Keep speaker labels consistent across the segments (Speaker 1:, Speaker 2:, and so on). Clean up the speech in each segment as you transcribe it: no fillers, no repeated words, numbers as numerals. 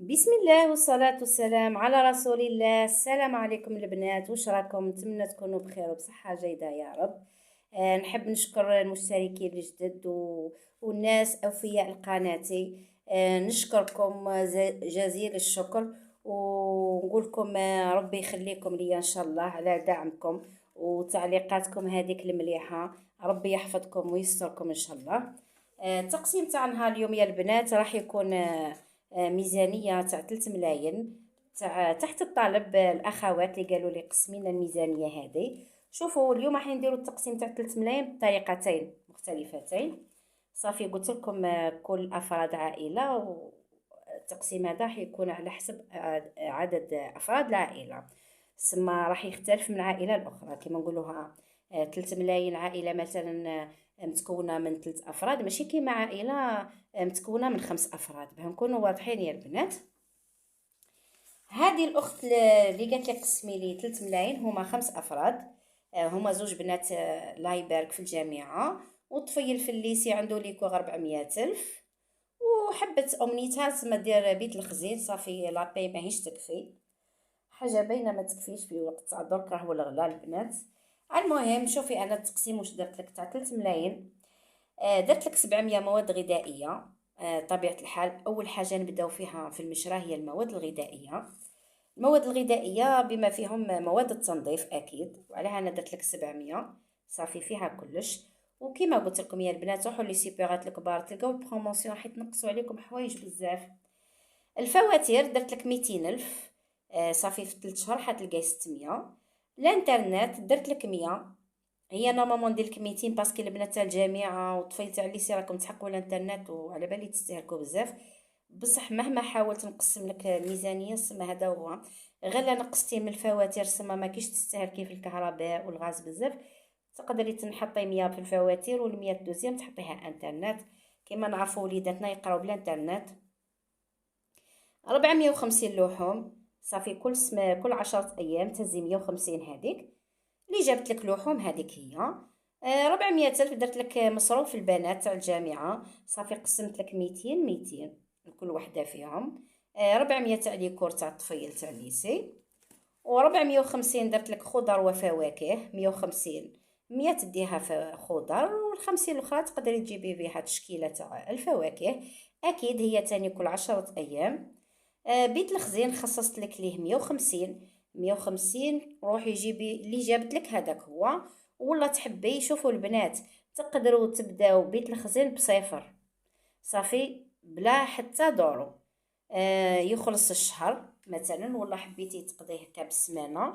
Speaker 1: بسم الله والصلاة والسلام على رسول الله. السلام عليكم البنات، واش راكم؟ نتمنى تكونوا بخير وبصحة جيدة يا رب. نحب نشكر المشتركين الجدد والناس أوفياء القناتي. نشكركم جزيل الشكر، ونقول لكم ربي يخليكم لي إن شاء الله على دعمكم وتعليقاتكم هذيك المليحة. ربي يحفظكم ويستركم إن شاء الله. التقسيم تاع نهار اليوم يا البنات راح يكون ميزانية تاع 3 ملاين تحت الطلب الأخوات اللي قالوا لي قسمينا الميزانية هذه. شوفوا اليوم راح نديروا التقسيم تاع 3 ملاين بطريقتين مختلفتين. صافي قلت لكم كل أفراد عائلة، والتقسيم هذا راح يكون على حسب عدد أفراد العائلة. سما راح يختلف من عائلة لأخرى. كما نقولوها 3 ملايين عائلة مثلا متكونة من 3 أفراد، ماشي كيما عائلة متكونة من 5 أفراد، باه نكونوا واضحين يا البنات. هذه الأخت اللي قالت لي قسمي لي 3 ملايين هما 5 أفراد. هما زوج بنات الله يبارك في الجامعة، وطفيل في الليسي عنده ليكو 400 ألف، وحبت أمنيتها تسمى دير بيت الخزين. صافي لابي ماهيش تكفي، حاجة باينة ما تكفيش في وقت تاع درك، راهو الغلا البنات. المهم شوفي انا التقسيم واش درت لك تاع 3 ملايين. درت لك 700 مواد غذائيه. طبيعه الحال اول حاجه نبداو فيها في المشراه هي المواد الغذائيه. المواد الغذائيه بما فيهم مواد التنظيف اكيد، وعليها انا درت لك 700. صافي فيها كلش. وكما قلت لكم يا البنات روحوا لي سيبيرات الكبار تلقاو البروموسيون حيت نقصوا عليكم حوايج بزاف. الفواتير درت لك 200 ألف. صافي في 3 شهور حتلقاي 600. الانترنت درت لك 100. هي نورمالمون ندير لك 200 باسكو البنات تاع الجامعه والطفيل تاع الليسي راكم تحقوا الانترنت وعلى بالي تستهلكوا بزاف. بصح مهما حاولت نقسم لك الميزانيه سما هذا هو، غير لا نقصتي من الفواتير سما ما كيش تستهلكي في الكهرباء والغاز بزاف. تقدري تنحطي 100 في الفواتير وال100 دوزيام تحطيها انترنت. كما نعرفوا وليداتنا يقراو بالانترنت. 450 لحوم. صافي كل 10 ايام تهزي 150 هذيك اللي جابت لك لحوم هذيك هي. 400 ألف درت لك مصروف البنات تاع الجامعة. صافي قسمت لك 200 لكل وحدة فيهم. 400 تاع ليكور تاع الطفيل تاع الليسي، و450 درت لك خضر وفواكه. 150 100 تديها في خضر، وال50 الاخرى تقدري تجيبي بها تشكيله تاع الفواكه. اكيد هي تاني كل 10 ايام. بيت الخزين خصصت لك ليه 150 روحي جيبي اللي جابت لك هذاك هو. ولا تحبي شوفوا البنات تقدروا تبداو بيت الخزين بصفر. صافي بلا حتى دورو. يخلص الشهر مثلا، ولا حبيتي تقضيه هكا بالسمانه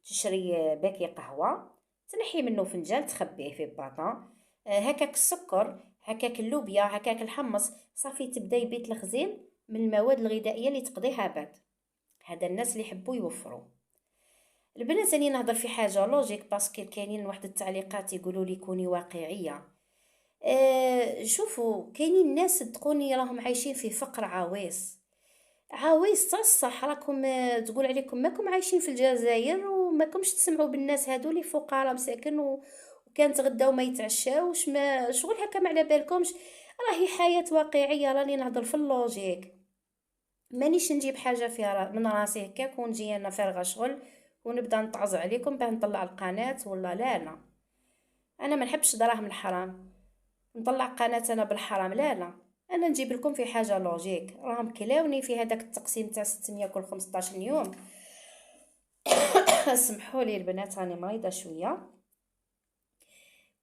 Speaker 1: تشري باكي قهوه تنحي منه فنجان تخبيه في باطا. هكاك السكر هكاك اللوبيا هكاك الحمص. صافي تبداي بيت الخزين من المواد الغذائيه اللي تقضيها بعد. هذا الناس اللي يحبوا يوفروا. البنات راني نهضر في حاجه لوجيك باسكو كاينين واحد التعليقات يقولوا لي كوني واقعيه. شوفوا كاينين ناس صدقوني راهم عايشين في فقر عويص. عويص تاع الصح. راكم تقول عليكم ماكم عايشين في الجزائر وماكمش تسمعوا بالناس هادو اللي فقراء مساكن وكان تغداو ما يتعشاوش ما شغل هكا ما على بالكمش. راهي حياة واقعية، راني نهضر في اللوجيك. مانيش نجيب حاجة فيها من راسي هكاك ونجي انا فارغة شغل ونبدا نطعز عليكم باه نطلع القناة ولا لا لا. انا ما نحبش دراهم الحرام نطلع قناة انا بالحرام لا لا. انا نجيب لكم في حاجة لوجيك. راهم كلاوني في هذاك التقسيم تاع 600 كل 15 يوم. سمحوا لي البنات راني مريضة شوية.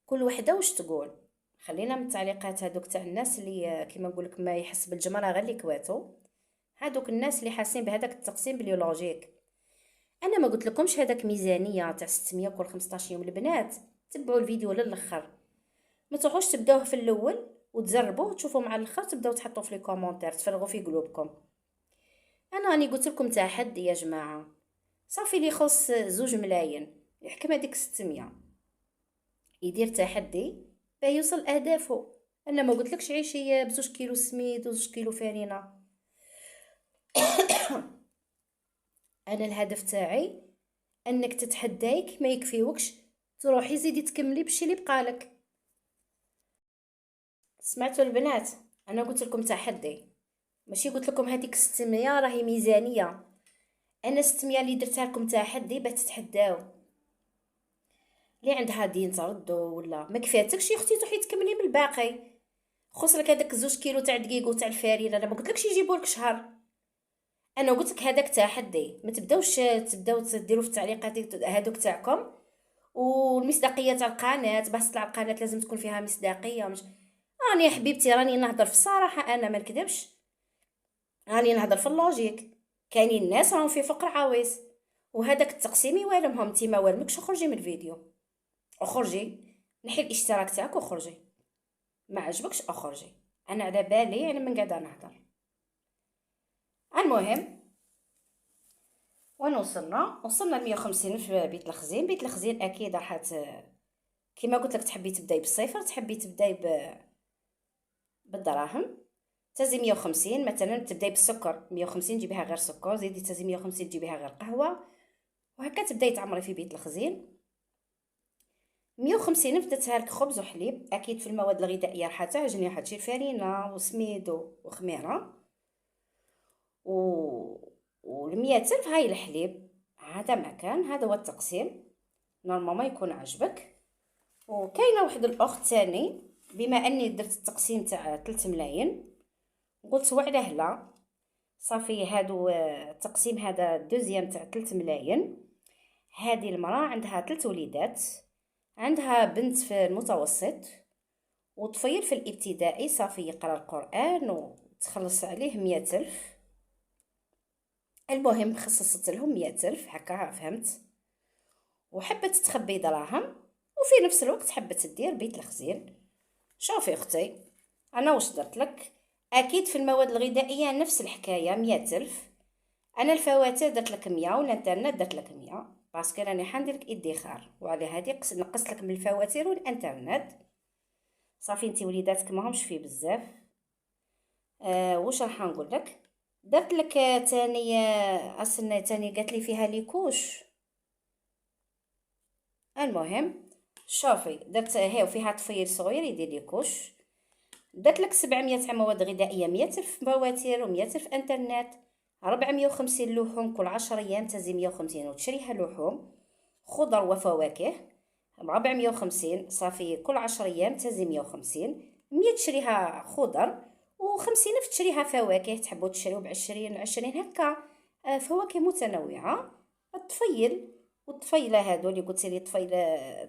Speaker 1: كل وحدة واش تقول. خلينا من التعليقات هذوك تاع الناس اللي كيما نقول لك ما يحس بالجمرة غير اللي كواتو. هذوك الناس اللي حاسين بهذاك التقسيم بلي لوجيك. انا ما قلت لكمش هذاك ميزانيه تاع 600 كل 15 يوم. البنات تبعوا الفيديو للاخر، ما تروحوش تبداوه في الاول وتجربوه تشوفوا مع الاخر تبداو تحطوا في لي كومونتير تفرغوا في قلوبكم. انا راني قلت لكم تحدي يا جماعه. صافي لي يخص 2 ملايين يحكم هذيك 600 يدير تحدي باه يوصل اهدافه. انا ما قلتلكش عيشي ب2 كيلو سميد و2 كيلو فرينه. انا الهدف تاعي انك تتحدايك ما يكفيوكش تروحي زيدي تكملي بشي اللي بقالك. سمعتوا البنات؟ انا قلت لكم تحدي ماشي قلت لكم هذيك 600 راهي ميزانيه. انا 600 اللي درتها لكم تحدي باش تتحداو. اللي عندها دين تردو ولا ما كفاتكش يا اختي تروحي تكملي من الباقي. خص لك هذاك 2 كيلو تاع الدقيق وتاع الفارينه، انا ما قلتلكش يجيبوا لك شهر. انا قلت لك هذاك تحدي، ما تبداو تديروا في التعليقات هذوك تاعكم. والمصداقيه تاع القناه باش تطلع القناه لازم تكون فيها مصداقيه. مش راني يا حبيبتي راني نهضر في الصراحه، انا ما نكذبش، راني نهضر في اللوجيك. كاينين الناس راهم في فقر عويص، وهذاك التقسيم يوالمهم. انت ما والمكش، خرجي من الفيديو، اخرجي، نحي الاشتراك تاعك وخرجي. ما عجبكش اخرجي، انا على بالي انا من قاعده نهضر. المهم، وين وصلنا ل 150 في بيت الخزين. بيت الخزين اكيد راح كيما قلت لك تحبي تبداي بالصفر، تحبي تبداي بالدراهم، تزي 150 مثلا. تبداي بالسكر 150 تجيبيها غير سكر، زيدي تزي 150 تجيبيها غير قهوه، وهكا تبداي تعمري في بيت الخزين. 150 بداتها لك خبز وحليب. اكيد في المواد الغذائيه راح تعجني، راح تشيل فرينه وسميد وخميره و100 ألف هاي الحليب. هذا مكان، هذا هو التقسيم. نورمالمون يكون عجبك. وكاينه واحد الاخت ثاني، بما اني درت التقسيم تاع 3 ملايين قلت وعلاه لا، صافي هادو التقسيم هذا دوزيام تاع 3 ملايين. هذه المراه عندها 3 وليدات، عندها بنت في المتوسط وطفيل في الابتدائي، صافي يقرا القران وتخلص عليه 100 ألف. المهم خصصت لهم 100 ألف هكا، فهمت؟ وحبت تخبي دراهم وفي نفس الوقت حبت تدير بيت الخزين. شوفي اختي، انا واش درت لك؟ اكيد في المواد الغذائيه نفس الحكايه، 100 ألف. انا الفواتير درت لك 100 والانترنت درت لك 100 باسكو راني حندير لك ادخار، وعلى هذه نقصت لك من الفواتير والانترنت. صافي انت وليداتك ماهمش فيه بزاف. واش راح نقول لك؟ درت لك تاني السنه تاني قالت لي فيها ليكوش. المهم شوفي درت هاو فيها طفيل صغير يدير ليكوش. درت لك 700 تاع مواد غذائيه، 100 ألف فواتير و100 ألف انترنت، 450 لحوم كل 10 ايام تزي 150 وتشريها لحوم خضر وفواكه 450. صافي كل 10 ايام تزي 150، 100 تشريها خضر و50 ألف تشريها فواكه. تحبوا تشريو ب20 هكا فواكه متنوعه. الطفيل والطفيله هادو اللي قلت لي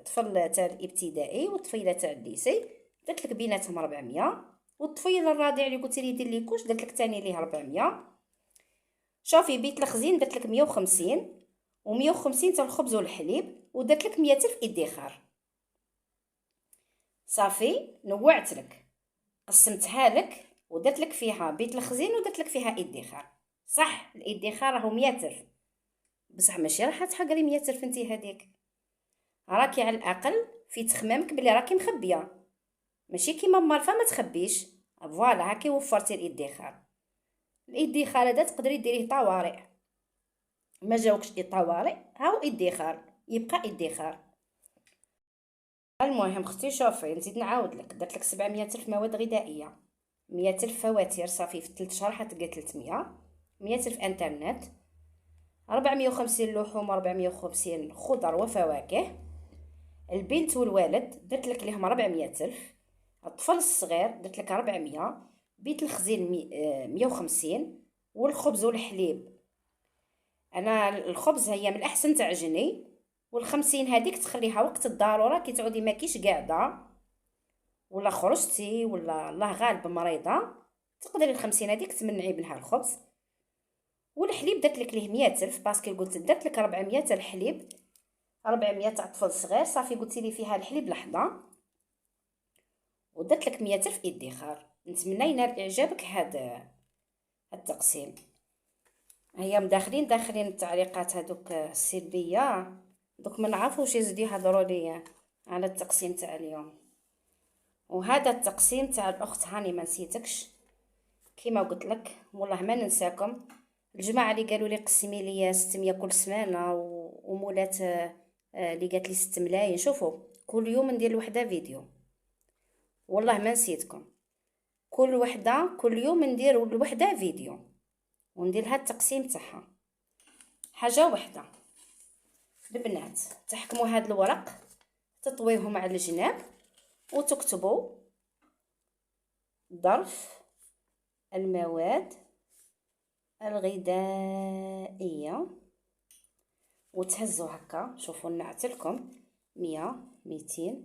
Speaker 1: طفل تاع الابتدائي والطفيله تاع الليسي درت لك بيناتهم 400. والطفيل الرضيع اللي قلت لي دير لي كوش درت لك ثاني ليه 400. شوفي بيت الخزين درت لك 150 و150 تاع الخبز والحليب، ودرت لك 100 ألف ادخار. صافي نوعت لك، قسمتها لك ودرت لك فيها بيت الخزين ودرت لك فيها ادخار. صح الادخار راهو 100 ألف، بصح ماشي راح تحقري 100 ألف انتي هذيك. راكي على الاقل في تخمامك بلي راكي مخبيه، ماشي كيما مارفه ما تخبيش. فوالا هاكي وفرتي الادخار. الادخار هذا تقدري ديريه طوارئ، ما جاوكش طوارئ هاو ادخار، يبقى ادخار. المهم اختي شوفي نزيد نعاود لك، درت لك 700 ألف مواد غذائيه، 100 ألف فواتير، صافي في 3 شهور حتلقى 300. 100 ألف انترنت، 450 لحوم، 450 خضر وفواكه. البنت والوالد درت لك لهم 400 ألف. الطفل الصغير درت لك 400. بيت الخزين 150. والخبز والحليب، انا الخبز هي من الاحسن تعجني، وال50 هذيك تخليها وقت الضروره كي تعودي ماكيش قاعده ولا خرجتي ولا الله غالب مريضه، تقدري ال50 هذيك تمنعي منها الخبز. والحليب درت لك ليه 100 ألف باسكو قلت درت لك 400 تاع الحليب، 400 تاع طفل صغير. صافي قلتي لي فيها الحليب لحظه، ودرت لك 100 ألف ادخار. نتمنى ينال اعجابك هذا التقسيم. هيا داخلين التعليقات هذوك السلبيه، دوك ما نعرفوش يزيدوا يهضروا لي على التقسيم تاع اليوم. وهذا التقسيم تاع الاخت هاني ما نسيتكش، كيما قلت لك والله ما ننساكم. الجماعه اللي قالوا لي قسمي لي 600 كل سمانه ومولات اللي قالت لي 6 ملايين، شوفوا كل يوم ندير وحده فيديو، والله ما نسيتكم. كل وحده كل يوم ندير الوحده فيديو وندير لها التقسيم تاعها. حاجه واحده البنات، تحكموا هذا الورق تطويوهم على الجناب وتكتبوا ظرف المواد الغذائيه وتهزوا هكا. شوفوا نعتلكم 100 200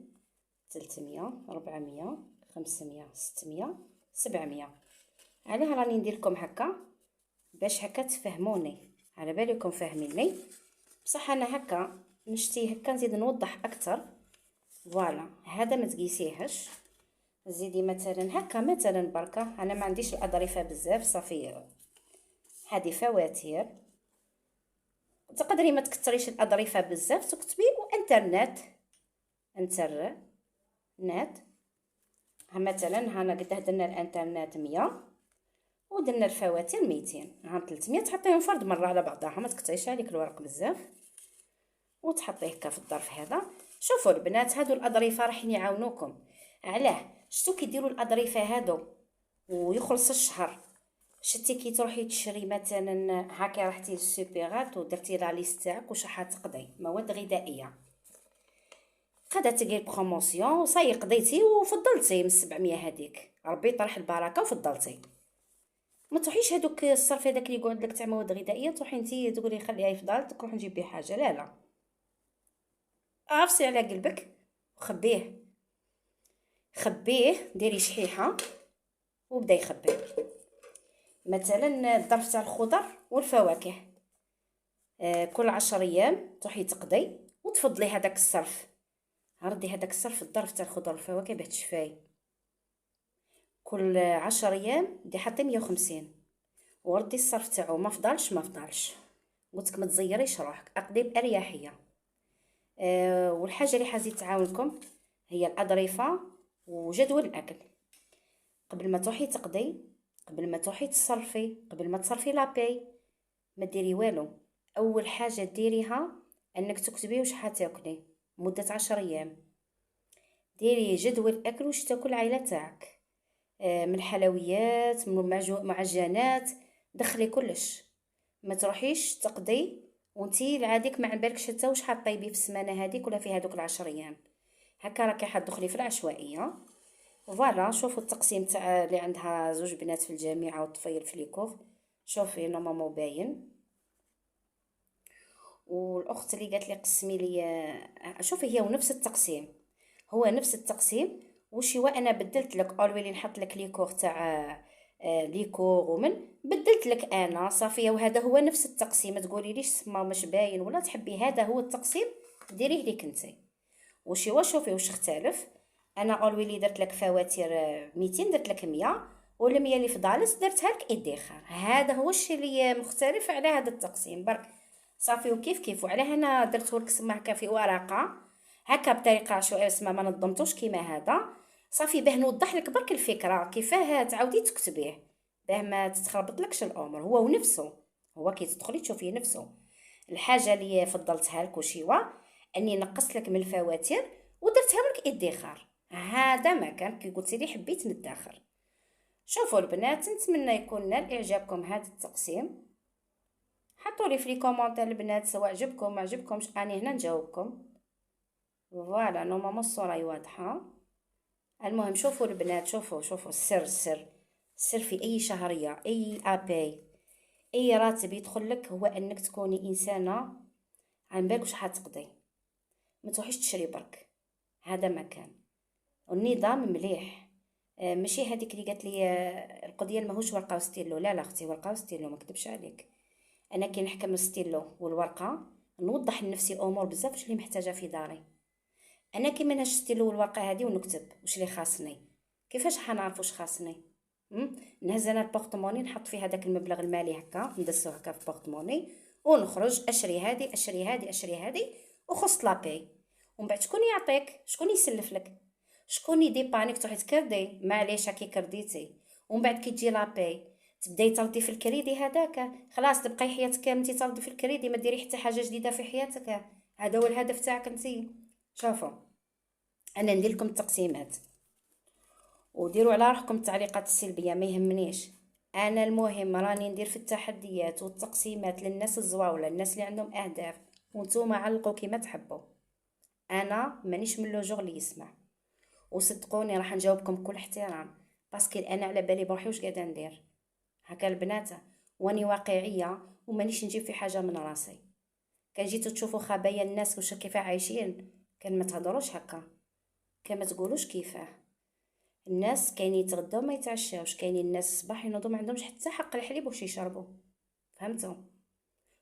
Speaker 1: 300 400 500 600 700. علاه راني ندير لكم هكا باش هكا تفهموني، على بالكم فاهميني، بصح انا هكا نشتي هكا نزيد نوضح اكثر. فوالا هذا ما تقيسيهش، زيدي مثلا هكا مثلا بركه. انا ما عنديش الاظرفه بزاف، صافي هذه فواتير. تقدري ما تكثريش الاظرفه بزاف، تكتبي وانترنت انترنت. ها مثلا هنا قد درنا الانترنت 100 ودرنا الفواتير 200. ها 300 تحطيهم فرد مره على بعضها، ما تقطعيش عليك الورق بزاف وتحطيه هكا في الظرف هذا. شوفوا البنات هادو الاظرفه راح يعاونوكم. علاه شتو كيديروا الاظرفه هادو ويخلص الشهر؟ شتي كي تروحي تشري مثلا هكا رحتي للسوبيرات ودرتي لا ليست تاعك واش راح تقضي مواد غذائيه، قاعده تلقاي بروموسيون وصاي قضيتي وفضلتي من 700 هذيك، ربي يطرح البركه وفضلتي. ما تروحيش هذوك الصرف هذاك اللي يقعد لك تاع مواد غذائيه تروحي انتي تقولي خليها يفضل تروح نجيب بيه حاجه. لا لا، عفسي على قلبك وخبيه، خبيه ديري شحيحه وبدا يخبي. مثلا الظرف تاع الخضر والفواكه كل 10 ايام تروحي تقضي وتفضلي هذاك الصرف. ردي هذاك الصرف في الظرف تاع الخضر والفواكه باه تشفاي. كل 10 ايام دي حطي 150 وردي الصرف تاعو. ما فضلش قلتلك ما تزيريش روحك، اقضي باريحيه. والحاجه اللي حازي تعاونكم هي الاظرفه وجدول الاكل. قبل ما تروحي تقضي، قبل ما تروحي تصرفي، قبل ما تصرفي لاباي، ما ديري والو. اول حاجه ديريها انك تكتبي واش حتاكلي مده 10 ايام. ديري جدول اكل واش تاكل العائله تاعك، من الحلويات من معجنات، دخلي كلش. ما تروحيش تقضي وانتي العاديك ما بالكش حتى واش حطيبي في السمانه هذيك ولا في هذوك ال10 ايام. هكا راكي حتدخلي في العشوائيه. فوالا شوفوا التقسيم تاع اللي عندها زوج بنات في الجامعه وطفيل في ليكوف. شوفي نورمالمون باين. والاخت اللي قالت لي قسمي لي، شوفي هي ونفس التقسيم، هو نفس التقسيم. وشي انا بدلت لك اولويلي نحط لك ليكور تاع ليكور ومن بدلت لك انا صافيه. وهذا هو نفس التقسيم، ما تقولي ليش سما مش باين ولا تحبي هذا هو التقسيم ديريه ليك انت. وشي شوفي واش اختلف. انا اولويلي درت لك فواتير 200 درت لك 100 ولا 100 اللي فضالس درتها لك ادخار. هذا هو الشيء اللي مختلف على هذا التقسيم برك صافي. وكيف كيف وعلاه انا درته لك سما هكا في ورقه هكا بطريقه شو اسمها ما نظمتوش كيما هذا صافي باه نوضح لك برك الفكره كيفاه تعاودي تكتبيه باه ما تتخربطلكش الامور. هو ونفسه، هو كي تدخلي تشوفيه نفسه. الحاجه اللي فضلتها لك وشيوا اني نقصت لك من الفواتير ودرتها لك ادخار. هذا ما كان كي قلتي لي حبيت ندخر. شوفوا البنات نتمنى يكون نال اعجابكم هذا التقسيم. حطوا لي في لي كومونتير البنات سواء عجبكم ما عجبكمش، اني هنا نجاوبكم. فوالا نورمالمون الصوره واضحه. المهم شوفوا البنات، شوفوا السر في اي شهريه اي ابي اي راتب يدخل لك هو انك تكوني انسانه عن بالك واش حتقضي. ما تروحيش تشري برك، هذا ما كان النظام مليح. ماشي هذيك اللي قالت لي القضيه ماهوش ورقه وستيلو. لا اختي ورقه وستيلو ما كذبش عليك. انا كي نحكم الستيلو والورقه نوضح لنفسي امور بزاف واش اللي محتاجه في داري. انا كي ما نشتيلو الورقه هذه ونكتب واش اللي خاصني، كيفاش حنعرف واش خاصني؟ نهز انا البورطموني نحط فيه هذاك المبلغ المالي هكا ندسو هكا في البورطموني ونخرج اشري هذه اشري هذه اشري هذه وخص لاباي. ومن بعد شكون يعطيك؟ شكون يسلف لك؟ شكون يديبانيك تروحي تكردي؟ معليش هاكي كرديتي ومن بعد كي تجي لاباي تبداي تردي في الكريدي هذاك خلاص تبقاي حياتك كامل انت تردي في الكريدي ما ديري حتى حاجه جديده في حياتك. هذا هو الهدف تاعك انت. شوفوا انا ندير لكم التقسيمات وديروا على روحكم التعليقات السلبيه، ما يهمنيش. انا المهم راني ندير في التحديات والتقسيمات للناس الزواوله، الناس اللي عندهم اهداف، وانتوما علقوا كيما تحبوا. انا مانيش من لو جوغ اللي يسمع، وصدقوني راح نجاوبكم بكل احترام، باسكو انا على بالي بروحي واش قاعده ندير. هكا البنات، واني واقعيه ومانيش نجيب في حاجه من راسي. كان جيتو تشوفوا خبايا الناس وش كيف عايشين، كان ما تهضروش هكا، كان ما تقولوش كيفاه. الناس كاين يتغداو ما يتعشاوش، كاينين الناس الصباح ينوضوا ما عندهمش حتى حق الحليب واش يشربوا، فهمتوا؟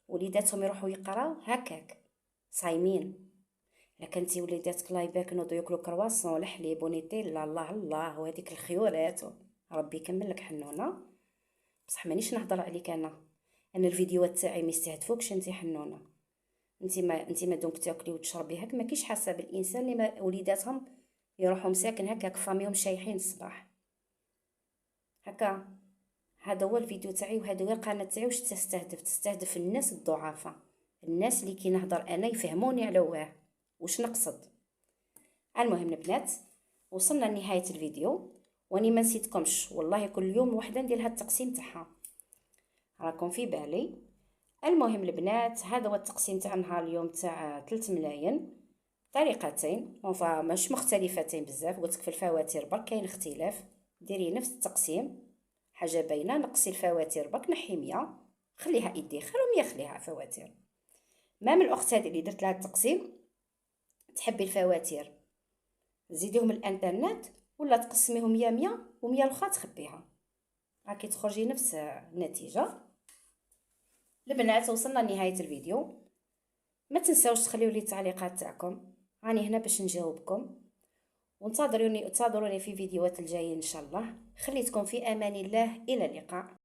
Speaker 1: وليداتهم يروحوا يقراو هكاك صايمين. الا كنتي وليداتك الله يبارك ينوضوا ياكلوا كرواسون ولا حليب ونيتيلا، الله الله، وهذيك الخيورات، ربي يكمل لك حنونه. بصح مانيش نهضر عليك انا الفيديوهات تاعي ما يستهدفوكش انت حنونه. انت ما دونك تاكلي وتشربي هك، ما كيش حاسه بالانسان اللي ما وليداتهم يروحوا مساكن هكاك فاميهم شايحين الصباح هكا. هذا هو الفيديو تاعي، وهذا هو القناه تاعي. واش تستهدف الناس الضعفاء، الناس اللي كي نهضر انا يفهموني على واش نقصد. المهم البنات، وصلنا لنهايه الفيديو، واني ما نسيتكمش والله، كل يوم وحده ندير هاد التقسيم تاعها، راكم في بالي. المهم البنات، هذا هو التقسيم تاع نهار اليوم تاع 3 ملاين. طريقتين مش مختلفتين بزاف، قلتلك في الفواتير برك كاين اختلاف. ديري نفس التقسيم، حاجه باينه، نقصي الفواتير برك، نحي 100 خليها ادخار، و100 خليها فواتير. ما من الاخت هذه اللي درت لها التقسيم تحبي الفواتير زيديهم الانترنت، ولا تقسميهم 100 100 و100 الاخرى تخبيها، راكي تخرجي نفس النتيجه. البنات وصلنا لنهايه الفيديو، ما تنساوش تخليوا لي التعليقات تاعكم، راني هنا باش نجاوبكم. وانتظروني في فيديوهات الجايين ان شاء الله. خليتكم في امان الله، الى اللقاء.